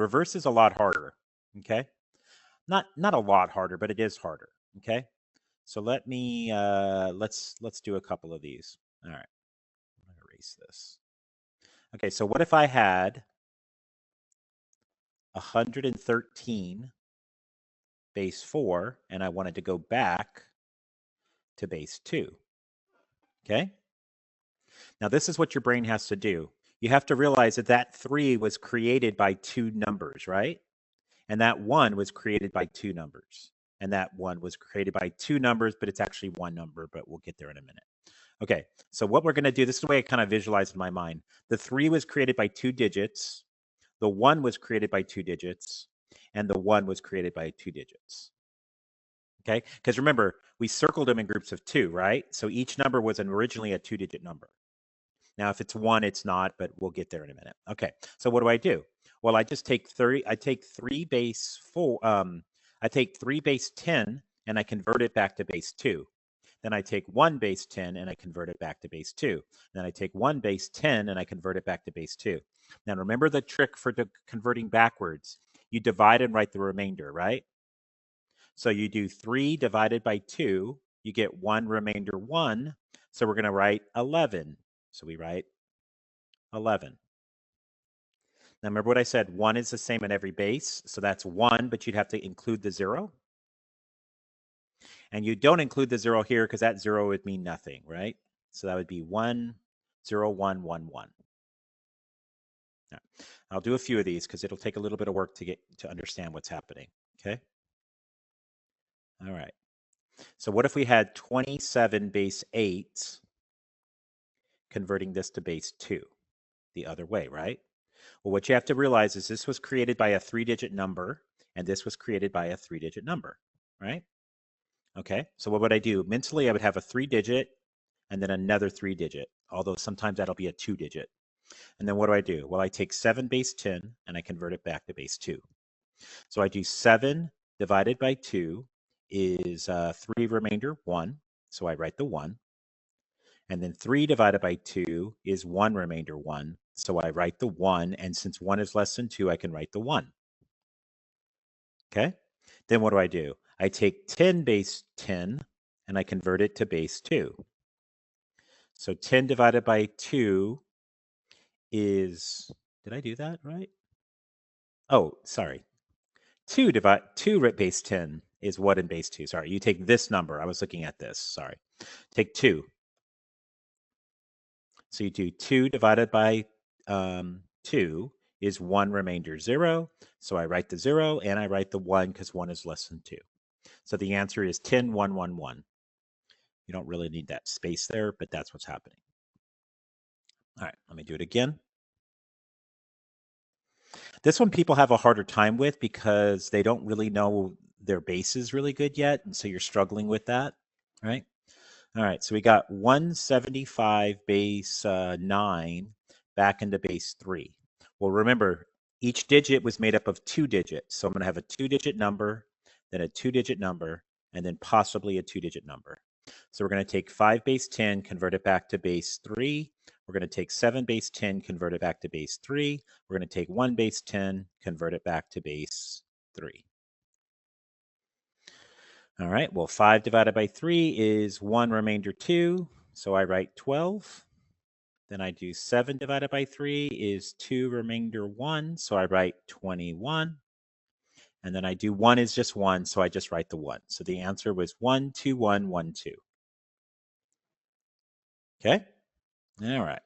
Reverse is a lot harder, okay? Not a lot harder, but it is harder, okay? So let me, let's do a couple of these. All right, I'm gonna erase this. Okay, so what if I had 113 base 4 and I wanted to go back to base 2, okay? Now this is what your brain has to do. You have to realize that that 3 was created by 2 numbers, right? And that 1 was created by 2 numbers. And that 1 was created by 2 numbers, but it's actually 1 number, but we'll get there in a minute. Okay, so what we're going to do, this is the way I kind of visualized in my mind. The 3 was created by 2 digits. The 1 was created by 2 digits. And the 1 was created by 2 digits. Okay, because remember, we circled them in groups of 2, right? So each number was originally a 2-digit number. Now, if it's 1, it's not, but we'll get there in a minute. Okay, so what do? Well, I just take 30, I take 3 base 4, I take 3 base 10 and I convert it back to base 2. Then I take 1 base 10 and I convert it back to base 2. Then I take 1 base 10 and I convert it back to base 2. Now, remember the trick for converting backwards. You divide and write the remainder, right? So you do 3 divided by 2, you get 1 remainder 1. So we're going to write 11. So we write 11. Now remember what I said, 1 is the same in every base. So that's 1, but you'd have to include the 0. And you don't include the 0 here because that 0 would mean nothing, right? So that would be 1, 0, 1, 1, 1. Right. I'll do a few of these because it'll take a little bit of work to get to understand what's happening, okay? All right. So what if we had 27 base 8 converting this to base 2 the other way, right? Well, what you have to realize is this was created by a 3-digit number, and this was created by a 3-digit number, right? Okay, so what would I do? Mentally, I would have a 3-digit and then another 3-digit, although sometimes that'll be a 2-digit. And then what do? Well, I take 7 base 10 and I convert it back to base 2. So I do 7 divided by 2 is 3 remainder 1, so I write the 1. And then 3 divided by 2 is 1 remainder 1. So I write the 1. And since 1 is less than 2, I can write the 1. Okay? Then what do? I take 10 base 10 and I convert it to base 2. So 10 divided by 2 is, did I do that right? Oh, sorry. 2 base 10 is what in base 2? Sorry, you take this number. I was looking at this. Sorry. Take 2. So you do 2 divided by 2 is 1 remainder 0. So I write the 0 and I write the 1 because 1 is less than 2. So the answer is 10, 1, 1, 1. You don't really need that space there, but that's what's happening. All right, let me do it again. This one people have a harder time with because they don't really know their bases really good yet. And so you're struggling with that, right? All right, so we got 175 base 9 back into base 3. Well, remember, each digit was made up of 2 digits. So I'm going to have a 2-digit number, then a 2-digit number, and then possibly a 2-digit number. So we're going to take 5 base 10, convert it back to base 3. We're going to take 7 base 10, convert it back to base 3. We're going to take 1 base 10, convert it back to base 3. All right, well, 5 divided by 3 is 1 remainder 2, so I write 12. Then I do 7 divided by 3 is 2 remainder 1, so I write 21. And then I do 1 is just 1, so I just write the 1. So the answer was 1, 2, 1, 1, 2. Okay? All right.